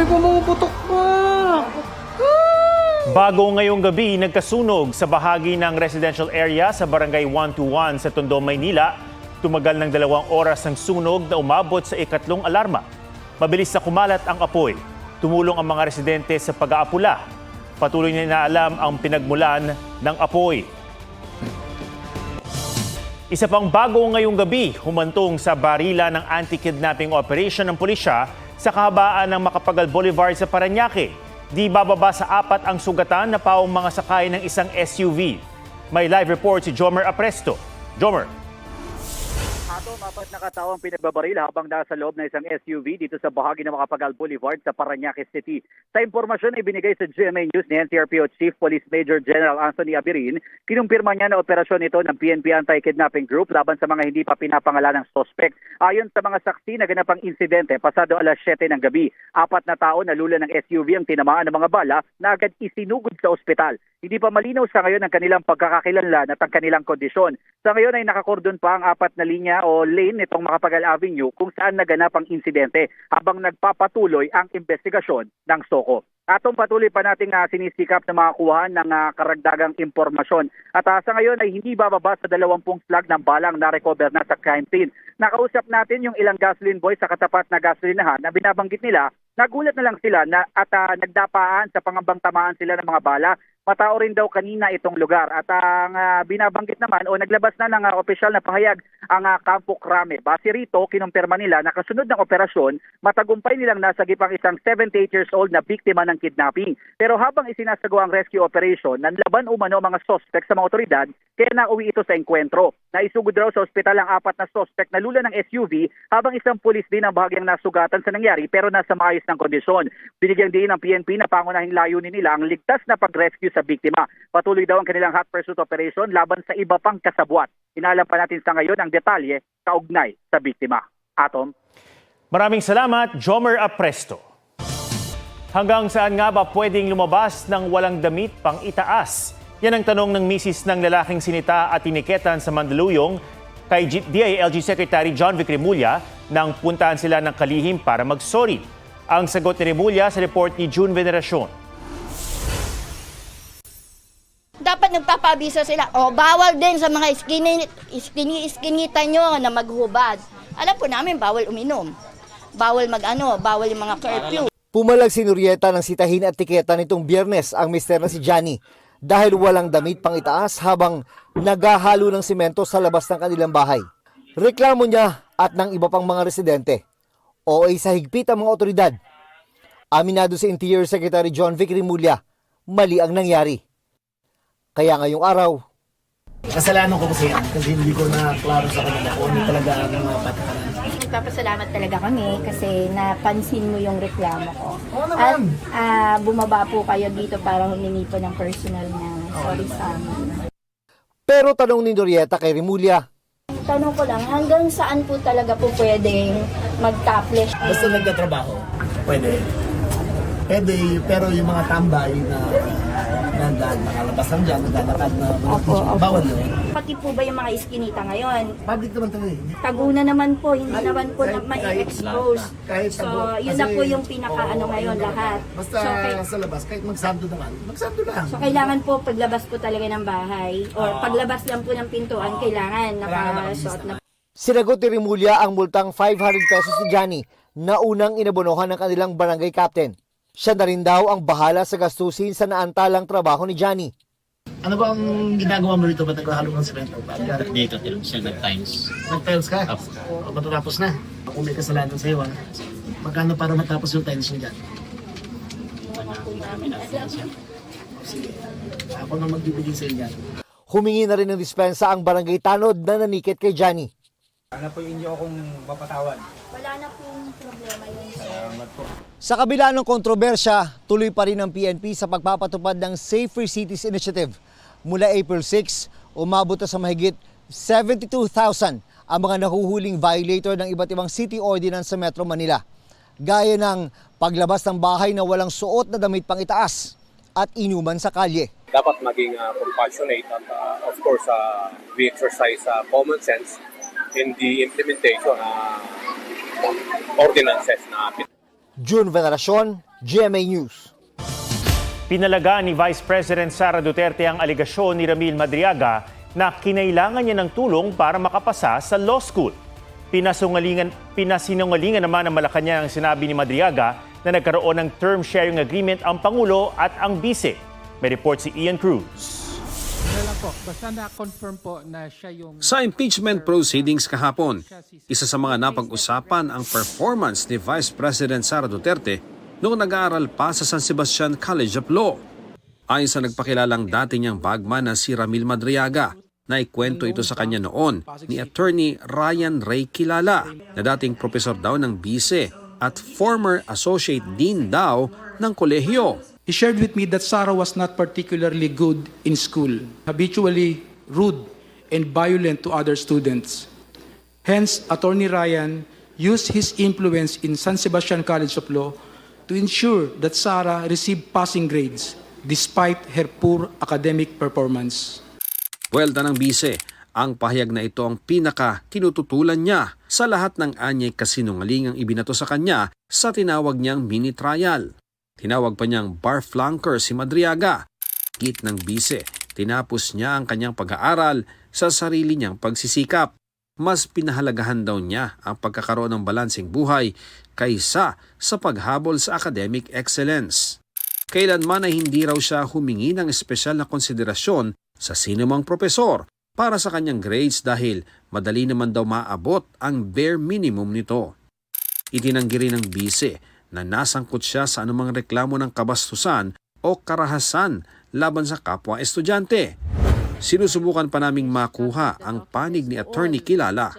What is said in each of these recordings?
may pumuputok pa. Bago ngayong gabi, nagkasunog sa bahagi ng residential area sa Barangay 121 sa Tondo, Maynila. Tumagal ng 2 oras ang sunog na umabot sa ikatlong alarma. Mabilis na kumalat ang apoy. Tumulong ang mga residente sa pag-aapula. Patuloy na inaalam ang pinagmulan ng apoy. Isa pang bago ngayong gabi, humantong sa barila ng anti-kidnapping operation ng pulisya sa kahabaan ng Macapagal Boulevard sa Parañaque. Di bababa sa 4 ang sugatan na paong mga sakay ng isang SUV. May live report si Jomer Apresto. Jomer. Apat na katao ang pinagbabaril habang nasa loob ng isang SUV dito sa bahagi ng Macapagal Boulevard sa Parañaque City. Sa impormasyon na ibinigay sa GMA News ni NCRPO Chief Police Major General Anthony Abirin, kinumpirma niya na operasyon ito ng PNP Anti-Kidnapping Group laban sa mga hindi pa pinapangalanang sospek. Ayon sa mga saksi, naganap ang insidente pasado alas 7 ng gabi. 4 na tao na lula ng SUV ang tinamaan ng mga bala na agad isinugod sa ospital. Hindi pa malinaw sa ngayon ang kanilang pagkakakilanlan at ang kanilang kondisyon. Sa ngayon ay nakakordon pa ang 4 na linya o lane nitong Macapagal Avenue kung saan naganap ang insidente habang nagpapatuloy ang investigasyon ng SOCO. Atong patuloy pa nating sinisikap na makakuha ng karagdagang impormasyon. At sa ngayon ay hindi bababa sa 20 slug ng balang na-recover na sa crime scene. Nakausap natin yung ilang gasoline boys sa katapat na gasolinahan na binabanggit nila. Nagulat na lang sila na at nagdapaan sa pangambang tamaan sila ng mga bala. Matao rin daw kanina itong lugar at ang binabanggit naman o naglabas na ng opisyal na pahayag ang Campo Crame. Base rito, kinumpirma nila na kasunod ng operasyon, matagumpay nilang nasagip ang isang 78 years old na biktima ng kidnapping. Pero habang isinasagawa ang rescue operation, nanlaban umano mga suspect sa mga otoridad kaya nauwi ito sa engkwentro. Naisugod raw sa ospital ang 4 na suspect na lula ng SUV habang isang pulis din ang bahagyang nasugatan sa nangyari pero nasa maayos ng kondisyon. Binigyan din ng PNP na pangunahing layunin nila ang ligtas na pag-rescue sa biktima. Patuloy daw ang kanilang hot pursuit operation laban sa iba pang kasabwat. Inalam pa natin sa ngayon ang detalye kaugnay sa biktima. Atom. Maraming salamat, Jomer Apresto. Hanggang saan nga ba pwedeng lumabas ng walang damit pang itaas? Yan ang tanong ng misis ng lalaking sinita at tiniketan sa Mandaluyong kay DILG Secretary John Vic Remulla nang puntahan sila ng kalihim para mag-sorry. Ang sagot ni Remulla sa report ni June Veneracion. Dapat nagpapabisa sila. O, bawal din sa mga iskinita nyo na maghubad. Alam po namin, bawal uminom. Bawal bawal yung mga curfew. Pumalag si Nurieta ng sitahin at tiketa nitong Biyernes ang mister na si Johnny dahil walang damit pang itaas habang naghahalo ng simento sa labas ng kanilang bahay. Reklamo niya at ng iba pang mga residente o ay sa higpit ang mga otoridad. Aminado si Interior Secretary John Vic Remulla, mali ang nangyari. Kaya ngayong araw, kasalanan ko kasi hindi ko na klaro sa kanila kung ano talaga ang mga patakaran. Nagpapasalamat talaga kami kasi napansin mo yung reklamo ko. Oo naman. At bumaba po kayo dito para humingi po ng personal na sorry sa amin. pero tanong ni Nurieta kay Remulla, Tanong ko lang, hanggang saan po talaga po pwedeng mag-topless? Basta nagtatrabaho, pwede. Pwede, pero yung mga tambay na nakalabas lang dyan, naglalakad na bawal yun. Pati po ba yung mga iskinita ngayon? Public naman talaga eh. Taguna naman po, hindi naman po na ma-expose. Kahit So, tago. yun Kasi, na po yung pinaka-ano ngayon lahat. Basta So, sa labas, kahit magsando naman, magsando lang. so, kailangan po paglabas po talaga ng bahay or paglabas lang po ng pintuan, kailangan nakasuot na. sinagot ni Remulla ang multang 500 pesos ni Johnny na unang inabonohan ng kanilang barangay captain. Siya na rin daw ang bahala sa gastusin sa naantalang trabaho ni Johnny. Ano ba ang ginagawa mo rito? Ba't naghahalo ng semento? Dito, siya nag-times. Nag-tiles ka? O matutapos na? Kung may kasalanan sa'yo, magkano para matapos yung tiles niya dyan? Sige, ako na magbibigay sa inyo. Humingi na rin ng dispensa ang barangay Tanod na nanikit kay Johnny. Ano po inyo akong mapatawan? Wala na pong problema yun. Sa kabila ng kontrobersya, tuloy pa rin ang PNP sa pagpapatupad ng Safer Cities Initiative. Mula April 6, umabot na sa mahigit 72,000 ang mga nahuhuling violator ng iba't ibang city ordinance sa Metro Manila. Gaya ng paglabas ng bahay na walang suot na damit pang itaas at inuman sa kalye. Dapat maging compassionate at of course we exercise common sense in the implementation ordinances na June Veneracion, GMA News. Pinalagaan ni Vice President Sara Duterte ang aligasyon ni Ramil Madriaga na kinailangan niya ng tulong para makapasa sa law school. Pinasinungalingan naman ng Malacanang ang sinabi ni Madriaga na nagkaroon ng term sharing agreement ang Pangulo at ang Bise. May report si Ian Cruz. Basta na-confirm po na siya yung... Sa impeachment proceedings kahapon, isa sa mga napag-usapan ang performance ni Vice President Sara Duterte noong nag-aaral pa sa San Sebastian College of Law. Ayon sa nagpakilalang dati niyang bagman na si Ramil Madriaga, naikwento ito sa kanya noon ni Attorney Ryan Ray Kilala na dating profesor daw ng Bise at former associate dean daw ng kolehiyo. He shared with me that Sarah was not particularly good in school, habitually rude and violent to other students. Hence, Attorney Ryan used his influence in San Sebastian College of Law to ensure that Sarah received passing grades despite her poor academic performance. Welda ng Bise, ang pahayag na ito ang pinaka-tinututulan niya sa lahat ng anyay kasinungalingang ibinato sa kanya sa tinawag niyang mini trial. Tinawag pa niyang bar flunker si Madriaga. Git ng Bise, tinapos niya ang kanyang pag-aaral sa sarili niyang pagsisikap. Mas pinahalagahan daw niya ang pagkakaroon ng balanseng buhay kaysa sa paghabol sa academic excellence. Kailanman ay hindi raw siya humingi ng espesyal na konsiderasyon sa sinumang propesor para sa kanyang grades dahil madali naman daw maabot ang bare minimum nito. Itinanggi rin ng Bise na nasangkot siya sa anumang reklamo ng kabastusan o karahasan laban sa kapwa estudyante. Sinusubukan pa naming makuha ang panig ni Attorney Kilala.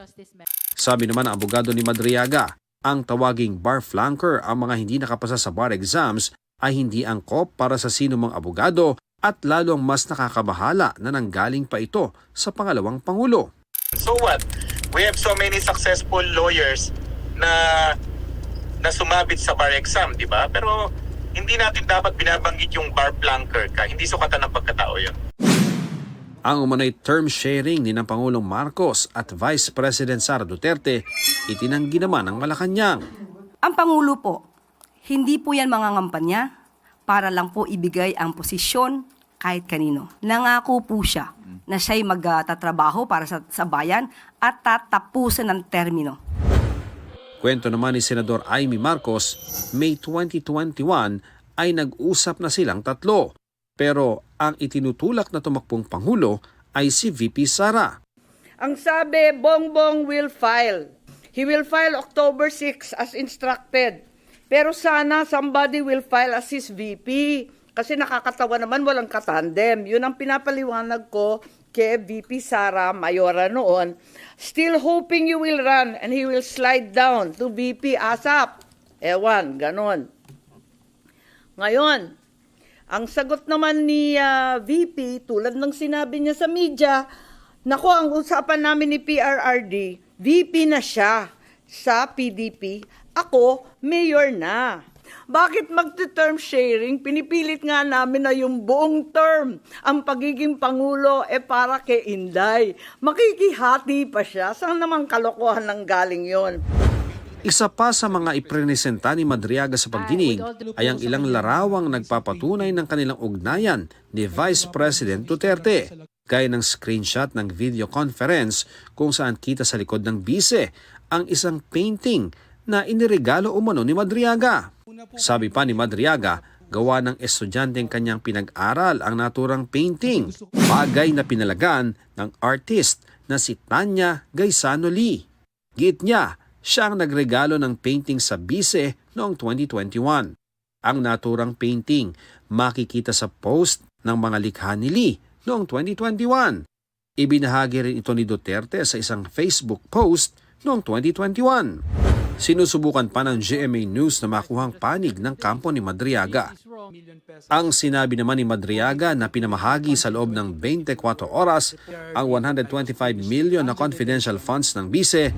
Sabi naman ng abogado ni Madriaga, ang tawaging bar flunker ang mga hindi nakapasa sa bar exams ay hindi angkop para sa sinumang abogado at lalong mas nakakabahala na nanggaling pa ito sa pangalawang Pangulo. So what? We have so many successful lawyers na sumabit sa bar exam, di ba? Pero hindi natin dapat binabanggit yung bar flunker ka. Hindi sukatan ng pagkatao yun. Ang umunay term sharing ni ng Pangulong Marcos at Vice President Sara Duterte, itinanggi naman ng Malacanang. Ang Pangulo po, hindi po yan mangangampanya para lang po ibigay ang posisyon kahit kanino. Nangako po siya na siya'y magtatrabaho para sa bayan at tatapusin ng termino. Kwento naman ni Senador Amy Marcos, May 2021 ay nag-usap na silang tatlo. Pero ang itinutulak na tumakbong Pangulo ay si VP Sara. Ang sabi, Bongbong will file. He will file October 6 as instructed. Pero sana somebody will file as his VP. Kasi nakakatawa naman, walang katandem. Yun ang pinapaliwanag ko kay VP Sara Mayora noon. Still hoping you will run and he will slide down to VP ASAP. Ewan, ganon. Ngayon, ang sagot naman ni VP, tulad ng sinabi niya sa media, nako, ang usapan namin ni PRRD, VP na siya sa PDP, ako, mayor na. Bakit magte-term sharing? Pinipilit nga namin na yung buong term, ang pagiging Pangulo, para kay Inday. Makikihati pa siya. Saan naman kalokohan ng galing yon? Isa pa sa mga iprenesenta ni Madriaga sa pagdinig ay ang ilang larawang nagpapatunay ng kanilang ugnayan ni Vice President Duterte, gaya ng screenshot ng video conference kung saan kita sa likod ng Bise ang isang painting na iniregalo umano ni Madriaga. Sabi pa ni Madriaga, gawa ng estudyanteng kanyang pinag-aral ang naturang painting, bagay na pinalagan ng artist na si Tanya Gaisano Lee. Git niya, siya ang nagregalo ng painting sa Bise noong 2021. Ang naturang painting makikita sa post ng mga likha ni Lee noong 2021. Ibinahagi rin ito ni Duterte sa isang Facebook post noong 2021. Sinusubukan pa ng GMA News na makuhang panig ng kampo ni Madriaga. Ang sinabi naman ni Madriaga na pinamahagi sa loob ng 24 oras ang 125 million na confidential funds ng Bise,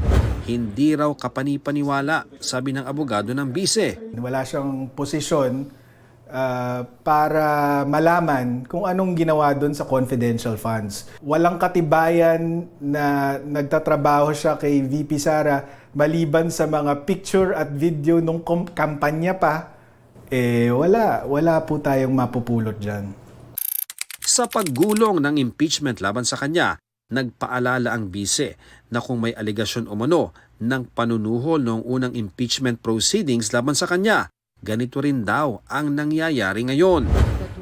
hindi raw kapani-paniwala, sabi ng abogado ng Bise. Wala siyang posisyon para malaman kung anong ginawa doon sa confidential funds. Walang katibayan na nagtatrabaho siya kay VP Sara maliban sa mga picture at video nung kampanya pa wala po tayong mapupulot dyan. Sa paggulong ng impeachment laban sa kanya, nagpaalala ang bise na kung may aligasyon umano ng panunuhol noong unang impeachment proceedings laban sa kanya, ganito rin daw ang nangyayari ngayon.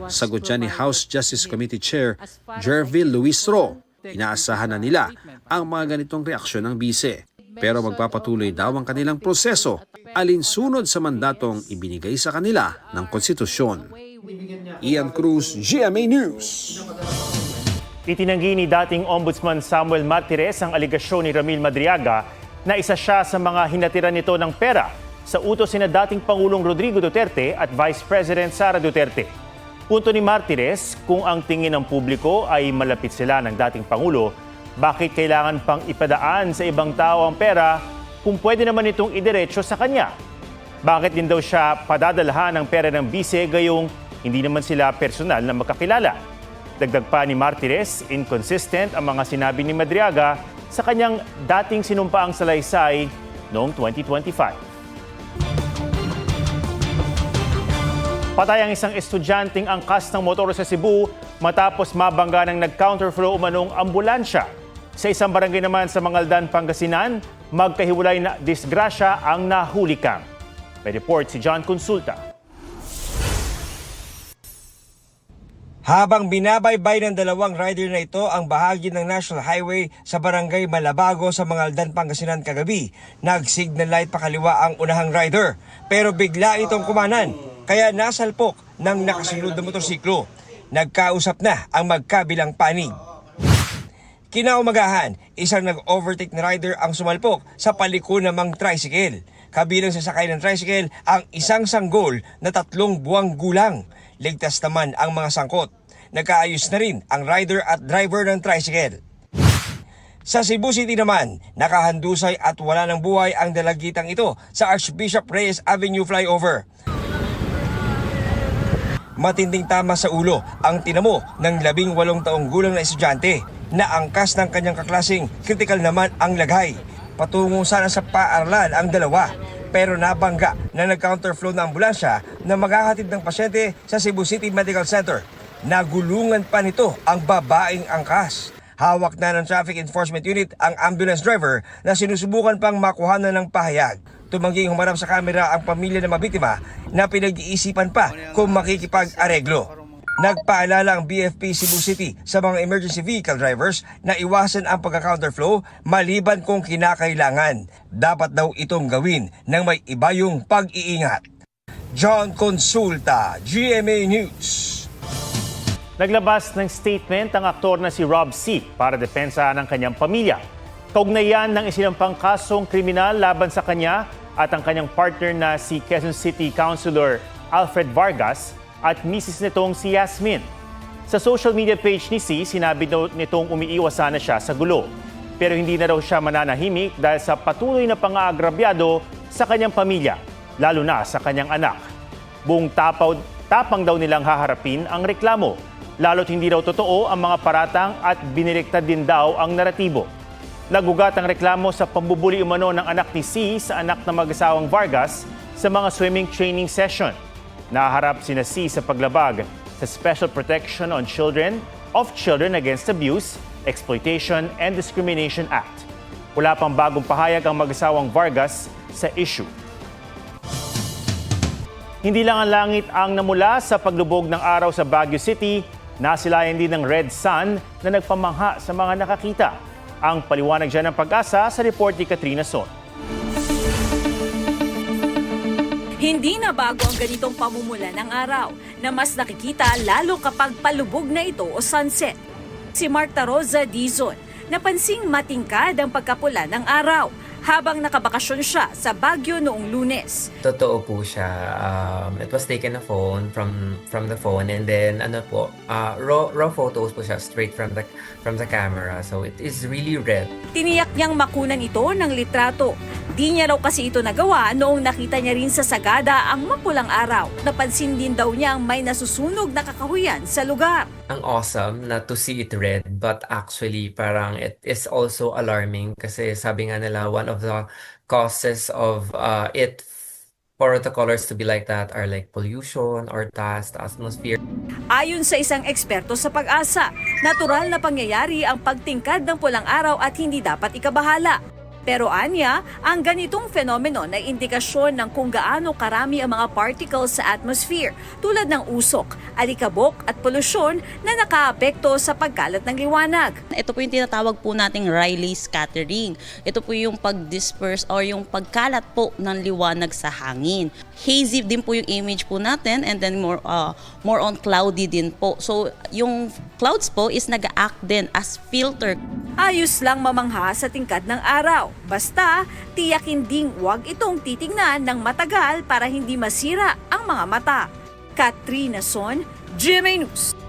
Sagot siya ni House Justice Committee Chair Jervil Luistro, inaasahan na nila ang mga ganitong reaksyon ng bise. Pero magpapatuloy daw ang kanilang proseso alinsunod sa mandatong ibinigay sa kanila ng konstitusyon. Ian Cruz, GMA News. Itinanggi ni dating Ombudsman Samuel Martires ang aligasyon ni Ramil Madriaga na isa siya sa mga hinatiran nito ng pera sa utos ni dating Pangulong Rodrigo Duterte at Vice President Sara Duterte. Punto ni Martires, kung ang tingin ng publiko ay malapit sila ng dating Pangulo, bakit kailangan pang ipadaan sa ibang tao ang pera kung pwede naman itong idiretso sa kanya? Bakit din daw siya padadalhan ng pera ng bise gayong hindi naman sila personal na makakilala? Dagdag pa ni Martires, inconsistent ang mga sinabi ni Madriaga sa kanyang dating sinumpaang salaysay noong 2025. Patay ang isang estudyanteng angkas ng motor sa Cebu matapos mabangga ng nag-counterflow umanong ambulansya. Sa isang barangay naman sa Mangaldan, Pangasinan, magkahiwalay na disgrasya ang nahulikang. May report si John Consulta. Habang binabaybay ng dalawang rider na ito ang bahagi ng National Highway sa barangay Malabago sa Mangaldan, Pangasinan kagabi, nag-signal light pakaliwa ang unahang rider. Pero bigla itong kumanan, kaya nasalpok ng nakasunod na motorsiklo. Nagkausap na ang magkabilang panig. Kinaumagahan, isang nag-overtake na rider ang sumalpok sa paliko namang tricycle. Kabilang sa sakay ng tricycle ang isang sanggol na 3 buwang gulang. Ligtas naman ang mga sangkot. Nagkaayos na rin ang rider at driver ng tricycle. Sa Cebu City naman, nakahandusay at wala ng buhay ang dalagitang ito sa Archbishop Reyes Avenue flyover. Matinding tama sa ulo ang tinamo ng 18 taong gulang na estudyante na angkas ng kanyang kaklaseng, kritikal naman ang lagay. Patungo sana sa paaralan ang dalawa, pero nabangga na nag-counterflow na ambulansya na maghahatid ng pasyente sa Cebu City Medical Center. Nagulungan pa nito ang babaeng angkas. Hawak na ng Traffic Enforcement Unit ang ambulance driver na sinusubukan pang makuhanan ng pahayag. Tumangging humarap sa kamera ang pamilya ng mabiktima na pinag-iisipan pa kung makikipag-areglo. Nagpaalala ang BFP Cebu City sa mga emergency vehicle drivers na iwasan ang pagka-counterflow maliban kung kinakailangan. Dapat daw itong gawin ng may ibayong pag-iingat. John Consulta, GMA News. Naglabas ng statement ang aktor na si Rob C. para depensa ng kanyang pamilya. Kaugnayan ng isinampang kasong kriminal laban sa kanya at ang kanyang partner na si Quezon City Councilor Alfred Vargas at misis nitong si Yasmin. Sa social media page ni C, sinabi nitong umiiwas sana siya sa gulo. Pero hindi na raw siya mananahimik dahil sa patuloy na pang-aagrabyado sa kanyang pamilya, lalo na sa kanyang anak. Buong tapang daw nilang haharapin ang reklamo, lalo't hindi raw totoo ang mga paratang at biniligtad din daw ang naratibo. Nagugat ang reklamo sa pambubuli umano ng anak ni C sa anak ng mag-asawang Vargas sa mga swimming training session. Naharap sina C sa paglabag sa Special Protection on Children of Children Against Abuse, Exploitation and Discrimination Act. Wala pang bagong pahayag ang mag-asawang Vargas sa issue. Hindi lang ang langit ang namula sa paglubog ng araw sa Baguio City, nasilayan din ng red sun na nagpamangha sa mga nakakita. Ang paliwanag dyan ng Pag-asa sa report ni Katrina Son. Hindi na bago ang ganitong pamumula ng araw na mas nakikita lalo kapag palubog na ito o sunset. Si Marta Rosa Dizon, napansing matingkad ang pagkapula ng araw habang nakabakasyon siya sa Baguio noong Lunes. Totoo po siya. It was taken a phone from the phone and then raw photos po siya straight from the camera. So it is really red. Tiniyak niyang makunan ito ng litrato. Di niya raw kasi ito nagawa noong nakita niya rin sa Sagada ang mapulang araw. Napansin din daw niyang may nasusunog na kakahuyan sa lugar. Ang awesome na to see it red, but actually parang it is also alarming kasi sabi nga nila one of the causes of it for the colors to be like that are like pollution or dust, atmosphere. Ayon sa isang eksperto sa Pag-asa, natural na pangyayari ang pagtingkad ng pulang araw at hindi dapat ikabahala. Pero anya, ang ganitong phenomenon ay indikasyon ng kung gaano karami ang mga particles sa atmosphere tulad ng usok, alikabok at polusyon na nakaapekto sa pagkalat ng liwanag. Ito po yung tinatawag po nating Rayleigh scattering. Ito po yung pag-disperse or yung pagkalat po ng liwanag sa hangin. Hazy din po yung image po natin and then more on cloudy din po. So yung clouds po is nag-act din as filter. Ayos lang mamangha sa tingkad ng araw. Basta, tiyakin ding huwag itong titingnan ng matagal para hindi masira ang mga mata. Katrina Son, GMA News.